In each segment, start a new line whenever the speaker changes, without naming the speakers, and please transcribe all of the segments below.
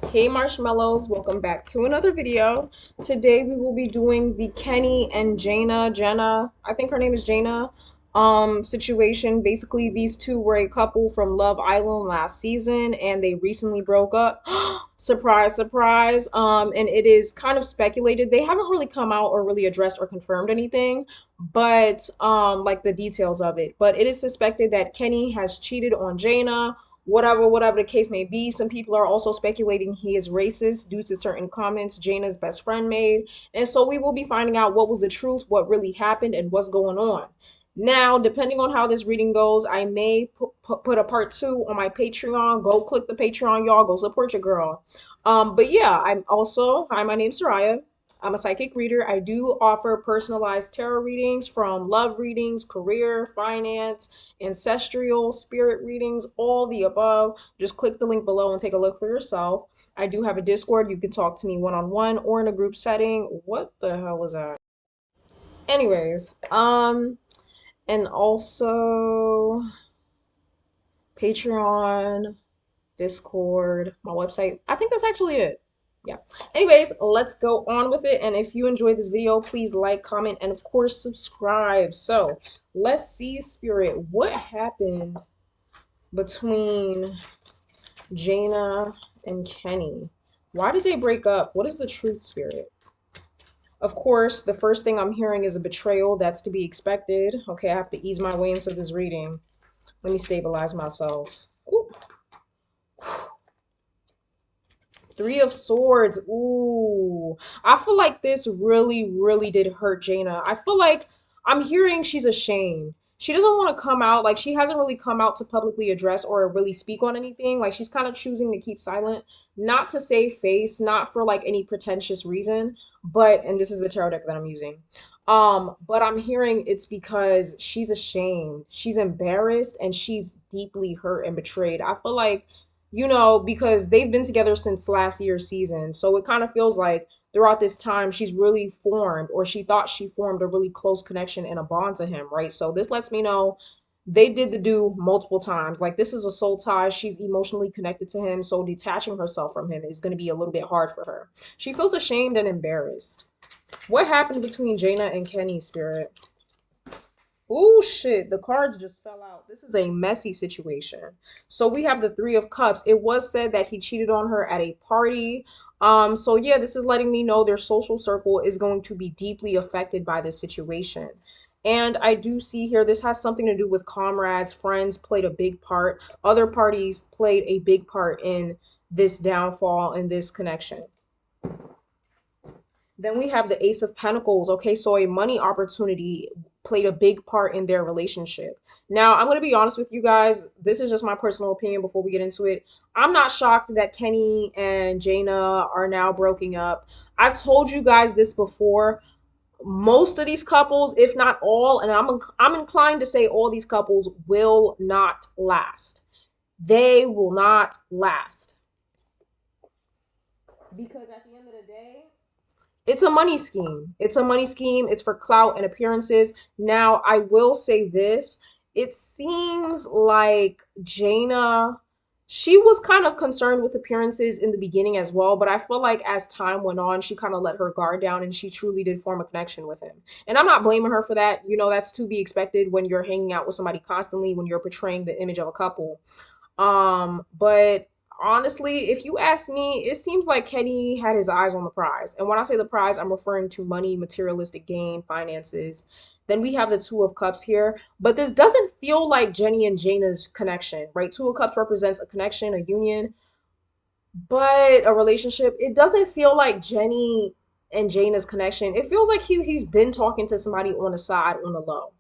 Hey marshmallows, welcome back to another video. Today we will be doing the Kenny and Jana, I think her name is Jana, situation. Basically, these two were a couple from Love Island last season and they recently broke up. Surprise, surprise. And it is kind of speculated. They haven't really come out or really addressed or confirmed anything, but like the details of it. But it is suspected that Kenny has cheated on Jana, whatever the case may be. Some people are also speculating he is racist due to certain comments Jana's best friend made. And so we will be finding out what was the truth, what really happened, and what's going on. Now, depending on how this reading goes, I may put a part two on my Patreon. Go click the Patreon, y'all. Go support your girl. But yeah, hi, my name's Soraya. I'm a psychic reader. I do offer personalized tarot readings from love readings, career, finance, ancestral, spirit readings, all the above. Just click the link below and take a look for yourself. I do have a Discord. You can talk to me one on one or in a group setting. What the hell is that? Anyways, and also Patreon, Discord, my website. I think that's actually it. Yeah. Anyways, let's go on with it. And if you enjoyed this video, please like, comment, and of course, subscribe. So let's see, Spirit, what happened between Jana and Kenny? Why did they break up? What is the truth, Spirit? Of course, the first thing I'm hearing is a betrayal. That's to be expected. Okay, I have to ease my way into this reading. Let me stabilize myself. Ooh. Three of Swords. Ooh. I feel like this really did hurt Jana. I feel like I'm hearing she's ashamed. She doesn't want to come out. Like, she hasn't really come out to publicly address or really speak on anything. Like, she's kind of choosing to keep silent. Not to save face, not for like any pretentious reason, but, and this is the tarot deck that I'm using. But I'm hearing it's because she's ashamed. She's embarrassed and she's deeply hurt and betrayed. I feel like because they've been together since last year's season. So it kind of feels like throughout this time, she's really formed, or she thought she formed a really close connection and a bond to him, right? So this lets me know they did the do multiple times. Like, this is a soul tie. She's emotionally connected to him. So detaching herself from him is going to be a little bit hard for her. She feels ashamed and embarrassed. What happened between Jana and Kenny, Spirit? Oh shit, the cards just fell out. This is a messy situation. So we have the Three of Cups. It was said that he cheated on her at a party. So yeah, this is letting me know their social circle is going to be deeply affected by this situation. And I do see here this has something to do with comrades, friends played a big part. Other parties played a big part in this downfall and this connection. Then we have the Ace of Pentacles. Okay, so a money opportunity played a big part in their relationship. Now, I'm going to be honest with you guys. This is just my personal opinion before we get into it. I'm not shocked that Kenny and Jana are now broken up. I've told you guys this before. Most of these couples, if not all, and I'm inclined to say all these couples will not last. They will not last. Because at the end of the day, it's a money scheme. It's a money scheme. It's for clout and appearances. Now, I will say this. It seems like Jana, she was kind of concerned with appearances in the beginning as well, but I feel like as time went on, she kind of let her guard down and she truly did form a connection with him. And I'm not blaming her for that. That's to be expected when you're hanging out with somebody constantly, when you're portraying the image of a couple. But honestly, if you ask me, it seems like Kenny had his eyes on the prize. And when I say the prize, I'm referring to money, materialistic gain, finances. Then we have the Two of Cups here. But this doesn't feel like Jenny and Jana's connection, right? Two of Cups represents a connection, a union, but a relationship. It doesn't feel like Jenny and Jana's connection. It feels like he's been talking to somebody on the side, on the low.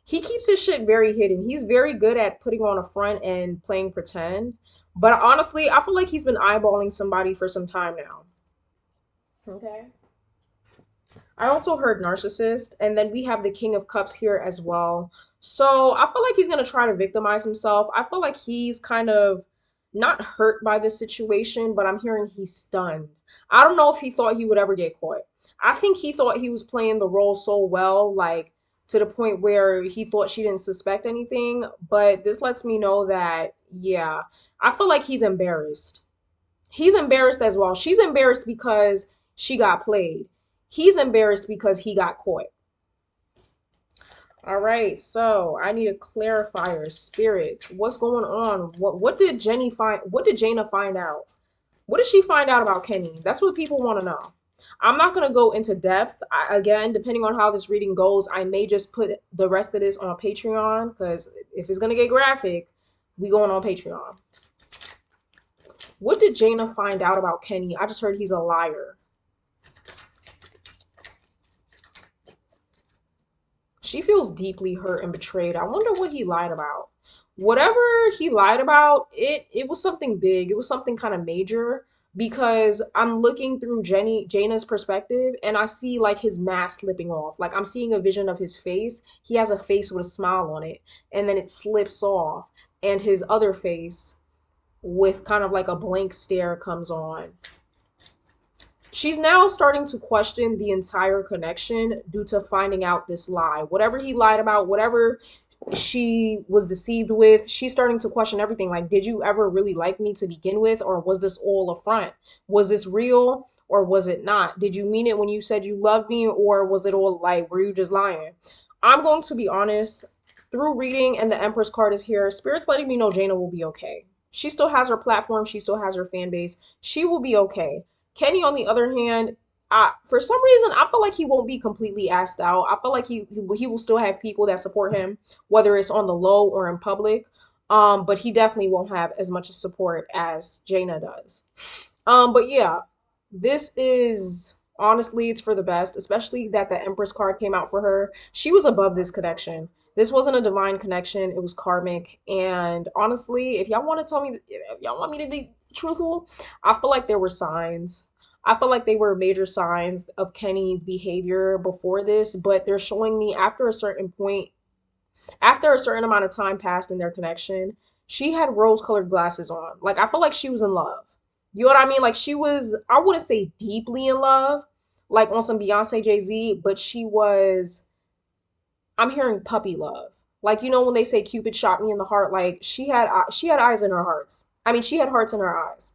He keeps his shit very hidden. He's very good at putting on a front and playing pretend. But honestly, I feel like he's been eyeballing somebody for some time now. Okay. I also heard narcissist, and then we have the King of Cups here as well. So I feel like he's gonna try to victimize himself. I feel like he's kind of not hurt by this situation, but I'm hearing he's stunned. I don't know if he thought he would ever get caught. I think he thought he was playing the role so well, like to the point where he thought she didn't suspect anything. But this lets me know that, yeah, I feel like he's embarrassed. He's embarrassed as well. She's embarrassed because she got played. He's embarrassed because he got caught. All right, so I need a clarifier, spirit. What's going on? What did Jenny find? What did Jana find out? What did she find out about Kenny? That's what people want to know. I'm not gonna go into depth. Again, depending on how this reading goes, I may just put the rest of this on Patreon because if it's gonna get graphic, we going on Patreon. What did Jana find out about Kenny? I just heard he's a liar. She feels deeply hurt and betrayed. I wonder what he lied about. Whatever he lied about, it was something big. It was something kind of major because I'm looking through Jana's perspective and I see like his mask slipping off. Like I'm seeing a vision of his face. He has a face with a smile on it and then it slips off and his other face with kind of like a blank stare comes on. She's now starting to question the entire connection due to finding out this lie. Whatever he lied about, whatever she was deceived with, she's starting to question everything. Like, did you ever really like me to begin with, or was this all a front? Was this real, or was it not? Did you mean it when you said you loved me, or was it all like, were you just lying? I'm going to be honest. Through reading, and the Empress card is here, Spirit's letting me know Jana will be okay. She still has her platform. She still has her fan base. She will be okay. Kenny, on the other hand, for some reason, I feel like he won't be completely asked out. I feel like he will still have people that support him, whether it's on the low or in public. But he definitely won't have as much support as Jana does. But yeah, this is honestly, it's for the best, especially that the Empress card came out for her. She was above this connection. This wasn't a divine connection, it was karmic. And honestly, if y'all want to tell me, if y'all want me to be truthful, I feel like there were signs. I feel like they were major signs of Kenny's behavior before this, but they're showing me after a certain point, after a certain amount of time passed in their connection, she had rose-colored glasses on. Like I feel like she was in love. You know what I mean? Like she was, I wouldn't say deeply in love, like on some Beyonce Jay-Z, but she was, I'm hearing puppy love. Like you know when they say Cupid shot me in the heart, like she had eyes in her hearts. I mean, she had hearts in her eyes.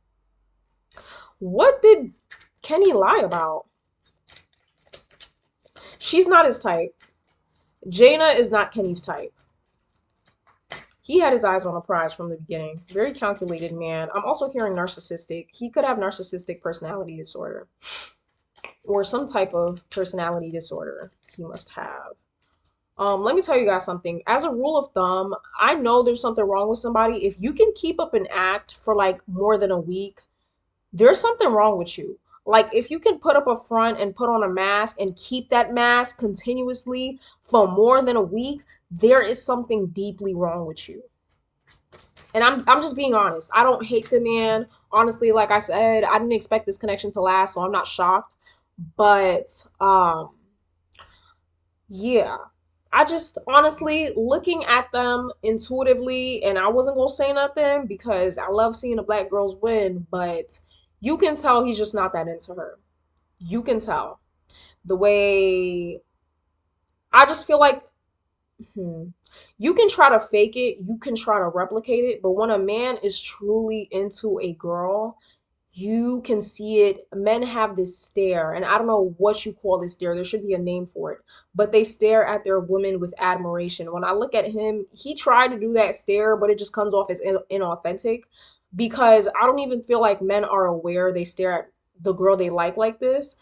What did Kenny lie about? She's not his type. Jana is not Kenny's type. He had his eyes on a prize from the beginning. Very calculated man. I'm also hearing narcissistic. He could have narcissistic personality disorder or some type of personality disorder he must have. Let me tell you guys something. As a rule of thumb, I know there's something wrong with somebody. If you can keep up an act for like more than a week, there's something wrong with you. Like if you can put up a front and put on a mask and keep that mask continuously for more than a week, there is something deeply wrong with you. And I'm just being honest. I don't hate the man. Honestly, like I said, I didn't expect this connection to last, so I'm not shocked. But yeah. I just honestly looking at them intuitively, and I wasn't gonna say nothing because I love seeing the black girls win, but you can tell he's just not that into her. You can tell the way I just feel like you can try to fake it, you can try to replicate it, but when a man is truly into a girl, you can see it. Men have this stare, and I don't know what you call this stare. There should be a name for it, but they stare at their women with admiration. When I look at him, he tried to do that stare, but it just comes off as inauthentic because I don't even feel like men are aware they stare at the girl they like this.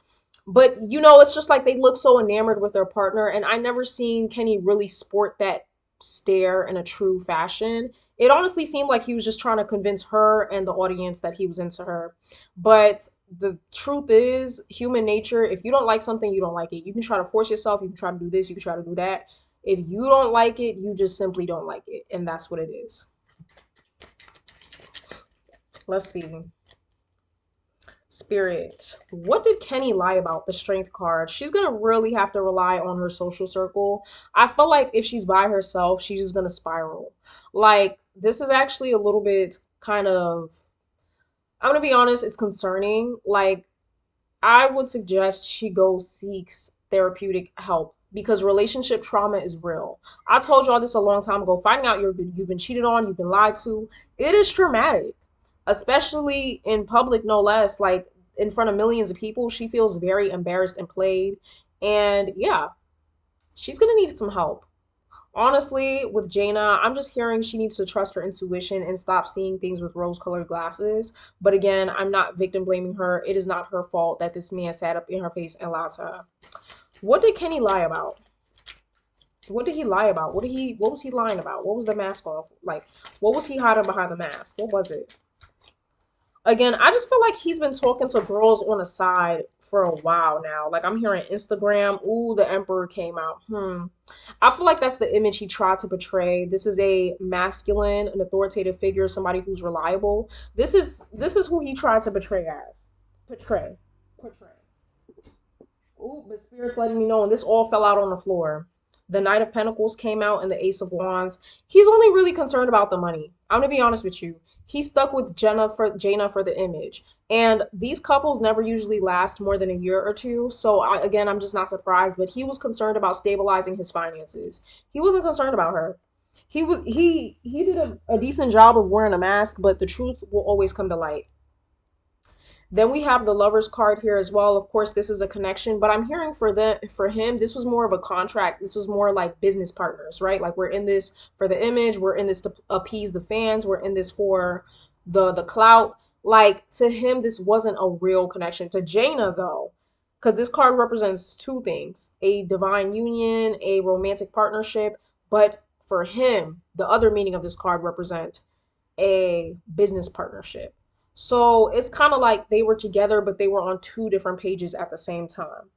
But you know, it's just like they look so enamored with their partner, and I never seen Kenny really sport that stare in a true fashion. It honestly seemed like he was just trying to convince her and the audience that he was into her. But the truth is, human nature, if you don't like something, you don't like it. You can try to force yourself, you can try to do this, you can try to do that. If you don't like it, you just simply don't like it. And that's what it is. Let's see. Spirit, what did Kenny lie about? The strength card. She's gonna really have to rely on her social circle. I feel like if she's by herself, she's just gonna spiral. Like, this is actually a little bit kind of, I'm gonna be honest, it's concerning. Like, I would suggest she goes seeks therapeutic help because relationship trauma is real. I told y'all this a long time ago. Finding out you've been cheated on, you've been lied to, it is traumatic. especially in public, no less. Like in front of millions of people, she feels very embarrassed and played. And yeah, she's gonna need some help. Honestly, with Jana, I'm just hearing she needs to trust her intuition and stop seeing things with rose-colored glasses. But again, I'm not victim blaming her. It is not her fault that this man sat up in her face and lied to her. What did Kenny lie about? What did he lie about? What was he lying about? What was the mask off? Like, what was he hiding behind the mask? What was it? Again, I just feel like he's been talking to girls on the side for a while now. Like I'm hearing Instagram, ooh, the emperor came out. I feel like that's the image he tried to portray. This is a masculine, an authoritative figure, somebody who's reliable. This is who he tried to portray as. Portray. Portray. Ooh, but Spirit's letting me know, and this all fell out on the floor. The Knight of Pentacles came out and the Ace of Wands. He's only really concerned about the money. I'm gonna be honest with you. He's stuck with Jana for the image. And these couples never usually last more than a year or two. So again, I'm just not surprised. But he was concerned about stabilizing his finances. He wasn't concerned about her. He did a decent job of wearing a mask, but the truth will always come to light. Then we have the lovers card here as well. Of course, this is a connection, but I'm hearing for him, this was more of a contract. This was more like business partners, right? Like we're in this for the image, we're in this to appease the fans, we're in this for the clout. Like to him, this wasn't a real connection. To Jana though, because this card represents two things: a divine union, a romantic partnership. But for him, the other meaning of this card represent a business partnership. So it's kind of like they were together, but they were on two different pages at the same time.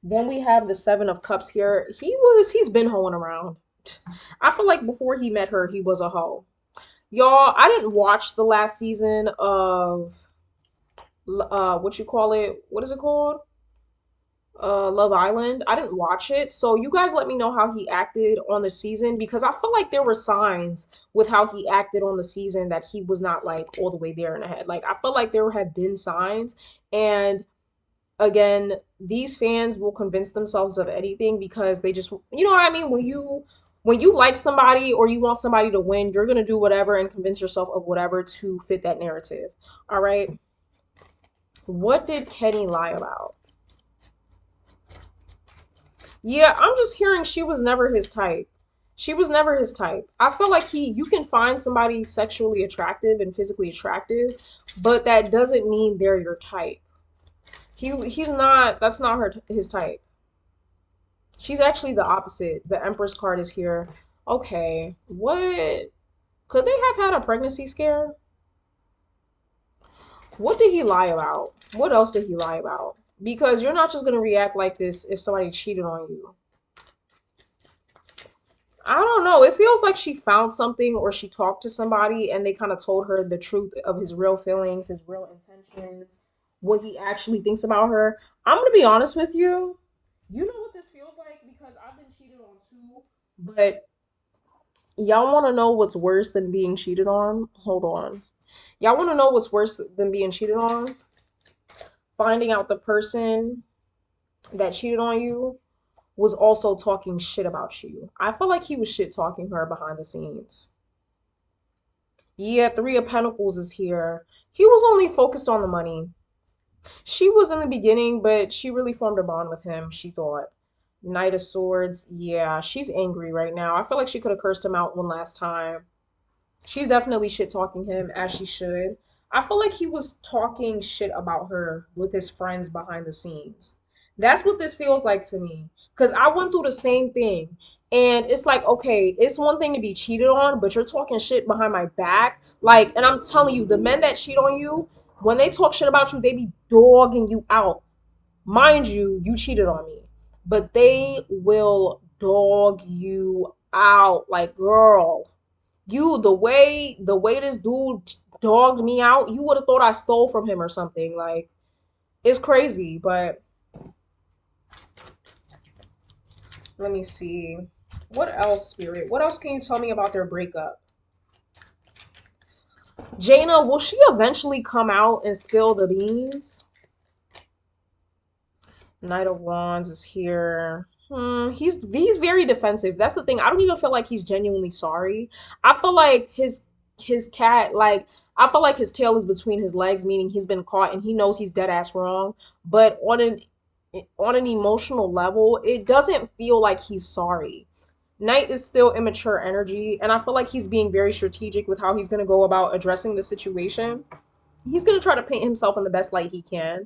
Then we have the Seven of Cups here. He's been hoeing around. I feel like before he met her, he was a hoe. Y'all, I didn't watch the last season of what you call it? What is it called? Love Island. I didn't watch it. So you guys let me know how he acted on the season because I feel like there were signs with how he acted on the season that he was not like all the way there in the head. Like I felt like there had been signs and again, these fans will convince themselves of anything because they just you know what I mean? When you like somebody or you want somebody to win, you're gonna do whatever and convince yourself of whatever to fit that narrative. All right. What did Kenny lie about? Yeah, I'm just hearing she was never his type. She was never his type. I feel like you can find somebody sexually attractive and physically attractive, but that doesn't mean they're your type. He's not, that's not his type. She's actually the opposite. The Empress card is here. Okay, what? Could they have had a pregnancy scare? What did he lie about? What else did he lie about? Because you're not just going to react like this if somebody cheated on you. I don't know. It feels like she found something or she talked to somebody and they kind of told her the truth of his real feelings, his real intentions, what he actually thinks about her. I'm going to be honest with you. You know what this feels like because I've been cheated on too. But y'all want to know what's worse than being cheated on? Hold on. Y'all want to know what's worse than being cheated on? Finding out the person that cheated on you was also talking shit about you. I felt like he was shit talking her behind the scenes. Yeah, Three of Pentacles is here. He was only focused on the money. She was in the beginning, but she really formed a bond with him, she thought. Knight of Swords, yeah, she's angry right now. I feel like she could have cursed him out one last time. She's definitely shit talking him as she should. I feel like he was talking shit about her with his friends behind the scenes. That's what this feels like to me. Because I went through the same thing. And it's like, okay, it's one thing to be cheated on, but you're talking shit behind my back. Like, and I'm telling you, the men that cheat on you, when they talk shit about you, they be dogging you out. Mind you, you cheated on me. But they will dog you out. Like, girl. The way this dude dogged me out, you would have thought I stole from him or something. Like, it's crazy, but let me see. What else, Spirit? What else can you tell me about their breakup? Jana, will she eventually come out and spill the beans? Knight of Wands is here. He's very defensive. That's the thing. I don't even feel like he's genuinely sorry. I feel like his cat, like, I feel like his tail is between his legs, meaning he's been caught and he knows he's dead ass wrong. But on an emotional level, it doesn't feel like he's sorry. Knight is still immature energy, and I feel like he's being very strategic with how he's going to go about addressing the situation. He's going to try to paint himself in the best light he can.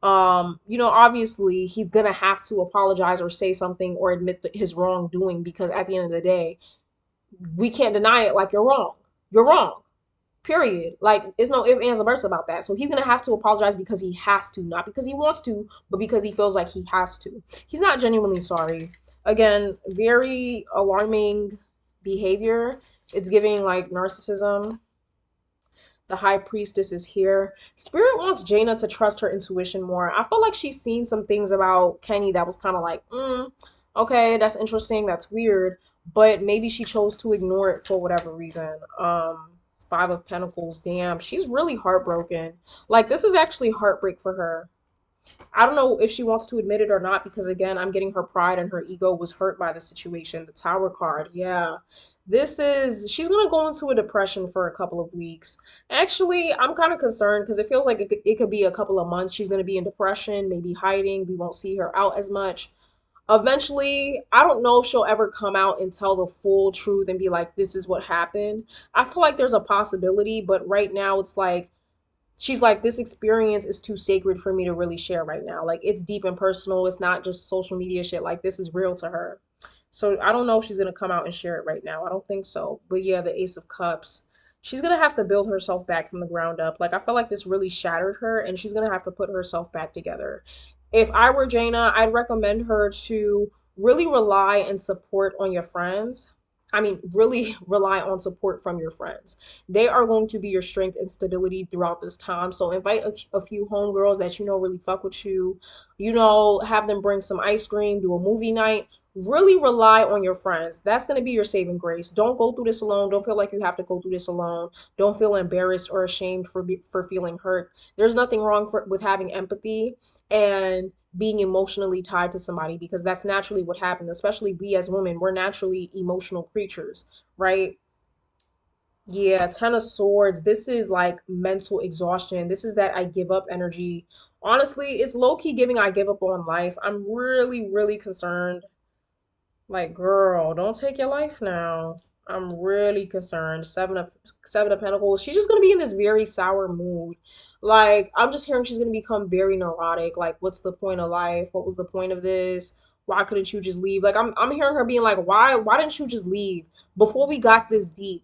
Obviously he's going to have to apologize or say something or admit his wrongdoing, because at the end of the day, we can't deny it. Like, you're wrong. You're wrong. Period. Like, it's no ifs, ands, or buts about that. So he's gonna have to apologize because he has to, not because he wants to, but because he feels like he has to. He's not genuinely sorry. Again, very alarming behavior. It's giving like narcissism. The high priestess is here. Spirit wants Jana to trust her intuition more. I feel like she's seen some things about Kenny that was kind of like, okay, that's interesting, that's weird, but maybe she chose to ignore it for whatever reason. Five of Pentacles, damn, she's really heartbroken. Like, this is actually heartbreak for her. I don't know if she wants to admit it or not, because again, I'm getting her pride and her ego was hurt by the situation. The Tower card, yeah. She's gonna go into a depression for a couple of weeks. Actually, I'm kind of concerned because it feels like it could be a couple of months. She's gonna be in depression, maybe hiding. We won't see her out as much. Eventually, I don't know if she'll ever come out and tell the full truth and be like, this is what happened. I feel like there's a possibility, but right now it's like, she's like, this experience is too sacred for me to really share right now. Like, it's deep and personal. It's not just social media shit. Like, this is real to her. So I don't know if she's gonna come out and share it right now. I don't think so. But yeah, the Ace of Cups. She's gonna have to build herself back from the ground up. Like, I feel like this really shattered her, and she's gonna have to put herself back together. If I were Jana, I'd recommend her to really rely and support on your friends. I mean, really rely on support from your friends. They are going to be your strength and stability throughout this time. So invite a few homegirls that you know really fuck with you. Have them bring some ice cream, do a movie night. Really rely on your friends. That's going to be your saving grace. Don't go through this alone. Don't feel like you have to go through this alone. Don't feel embarrassed or ashamed for feeling hurt. There's nothing wrong with having empathy and being emotionally tied to somebody, because that's naturally what happens. Especially we as women, we're naturally emotional creatures, right? Yeah, Ten of Swords. This is like mental exhaustion. This is that I give up energy. Honestly, it's low key giving I give up on life. I'm really, really concerned. Like, girl, don't take your life now. I'm really concerned. Seven of Pentacles. She's just gonna be in this very sour mood. Like, I'm just hearing she's gonna become very neurotic. Like, what's the point of life? What was the point of this? Why couldn't you just leave? Like, I'm hearing her being like, why didn't you just leave before we got this deep?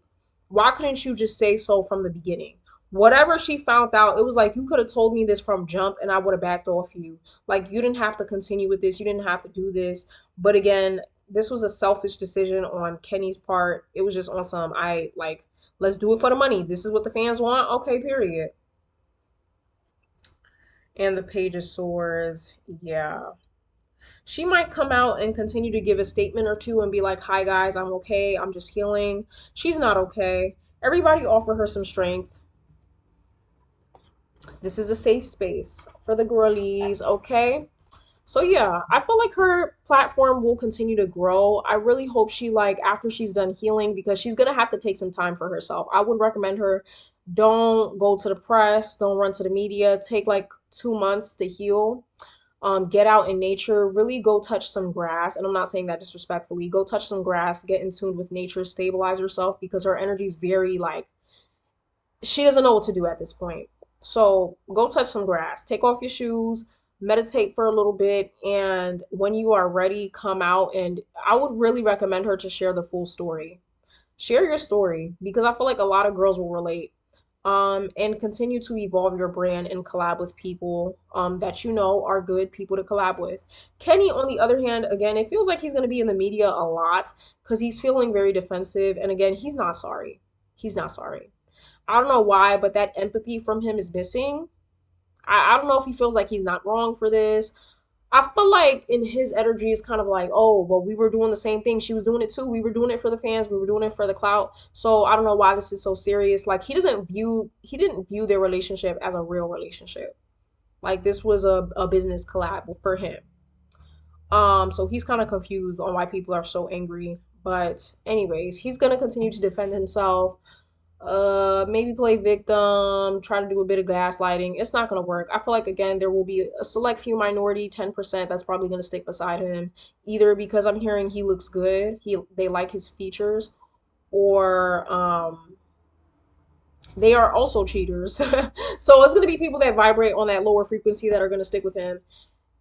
Why couldn't you just say so from the beginning? Whatever she found out, it was like, you could have told me this from jump and I would have backed off you. Like, you didn't have to continue with this. You didn't have to do this. But again, this was a selfish decision on Kenny's part. It was just on some, let's do it for the money. This is what the fans want. Okay, period. And the Page of Swords, yeah. She might come out and continue to give a statement or two and be like, hi guys, I'm okay. I'm just healing. She's not okay. Everybody offer her some strength. This is a safe space for the girlies, okay? So yeah, I feel like her platform will continue to grow. I really hope she, like, after she's done healing, because she's gonna have to take some time for herself. I would recommend her, don't go to the press, don't run to the media. Take like 2 months to heal. Get out in nature, really go touch some grass. And I'm not saying that disrespectfully. Go touch some grass, get in tune with nature, stabilize yourself, because her energy is very like, she doesn't know what to do at this point. So go touch some grass, take off your shoes, meditate for a little bit, and when you are ready, come out. And I would really recommend her to share the full story. Share your story, because I feel like a lot of girls will relate. And continue to evolve your brand and collab with people that you know are good people to collab with. Kenny, on the other hand, again, it feels like he's going to be in the media a lot because he's feeling very defensive. And again, he's not sorry. He's not sorry. I don't know why, but that empathy from him is missing. I don't know if he feels like he's not wrong for this. I feel like in his energy is kind of like, oh, well, we were doing the same thing. She was doing it too. We were doing it for the fans. We were doing it for the clout. So I don't know why this is so serious. Like, he didn't view their relationship as a real relationship. Like, this was a business collab for him. So he's kind of confused on why people are so angry. But anyways, he's gonna continue to defend himself. Maybe play victim, try to do a bit of gaslighting. It's not gonna work. I feel like again there will be a select few minority, 10% that's probably gonna stick beside him, either because I'm hearing he looks good, they like his features, or they are also cheaters. So it's gonna be people that vibrate on that lower frequency that are gonna stick with him.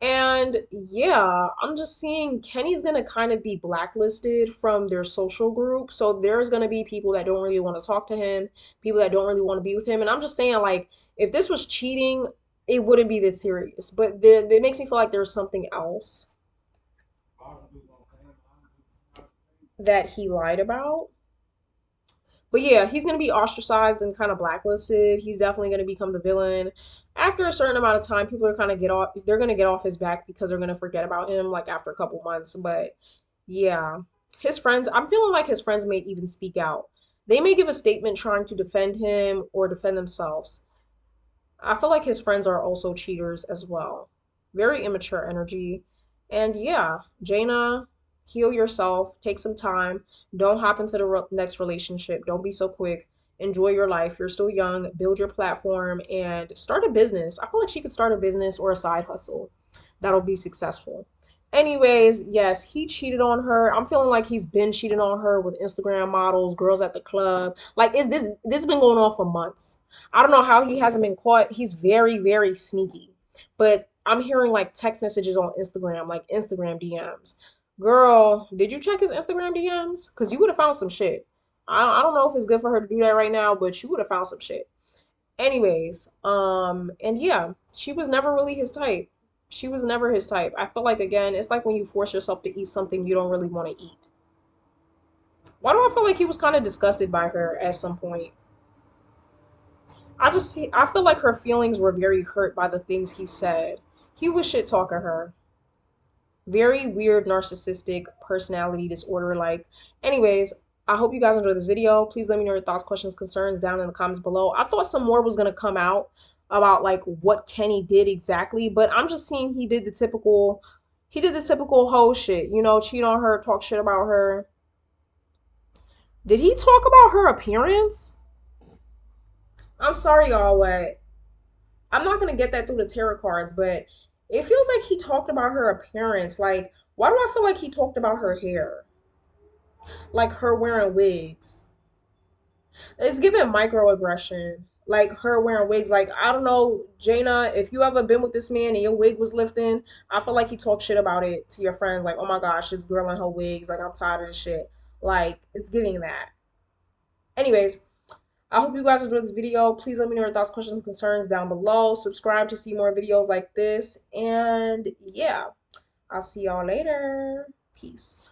And yeah, I'm just seeing Kenny's gonna kind of be blacklisted from their social group. So there's gonna be people that don't really want to talk to him, people that don't really want to be with him. And I'm just saying, like, if this was cheating, it wouldn't be this serious. But it makes me feel like there's something else that he lied about. But yeah, he's gonna be ostracized and kind of blacklisted. He's definitely gonna become the villain. After a certain amount of time, people are kind of get off. They're gonna get off his back because they're gonna forget about him like after a couple months. But yeah, his friends. I'm feeling like his friends may even speak out. They may give a statement trying to defend him or defend themselves. I feel like his friends are also cheaters as well. Very immature energy. And yeah, Jana, heal yourself. Take some time. Don't hop into the next relationship. Don't be so quick. Enjoy your life. You're still young. Build your platform and start a business. I feel like she could start a business or a side hustle that'll be successful. Anyways, yes, he cheated on her. I'm feeling like he's been cheating on her with Instagram models, girls at the club. Like, is this has been going on for months? I don't know how he hasn't been caught. He's very, very sneaky. But I'm hearing like text messages on Instagram, like Instagram DMs. Girl, did you check his Instagram DMs? Because you would have found some shit. I don't know if it's good for her to do that right now, but you would have found some shit. Anyways, and yeah, she was never really his type. She was never his type. I feel like again, it's like when you force yourself to eat something you don't really want to eat. Why do I feel like he was kind of disgusted by her at some point? I feel like her feelings were very hurt by the things he said. He was shit talking her. Very weird narcissistic personality disorder. Like, anyways, I hope you guys enjoyed this video. Please let me know your thoughts, questions, concerns down in the comments below. I thought some more was gonna come out about like what Kenny did exactly, but I'm just seeing he did the typical hoe shit, you know, cheat on her, talk shit about her. Did he talk about her appearance? I'm sorry, y'all, what? I'm not gonna get that through the tarot cards, but it feels like he talked about her appearance. Like, why do I feel like he talked about her hair? Like her wearing wigs. It's giving microaggression. Like her wearing wigs. Like, I don't know, Jana, if you ever been with this man and your wig was lifting, I feel like he talked shit about it to your friends. Like, oh my gosh, this girl and her wigs. Like, I'm tired of this shit. Like, it's giving that. Anyways, I hope you guys enjoyed this video. Please let me know your thoughts, questions, and concerns down below. Subscribe to see more videos like this. And yeah, I'll see y'all later. Peace.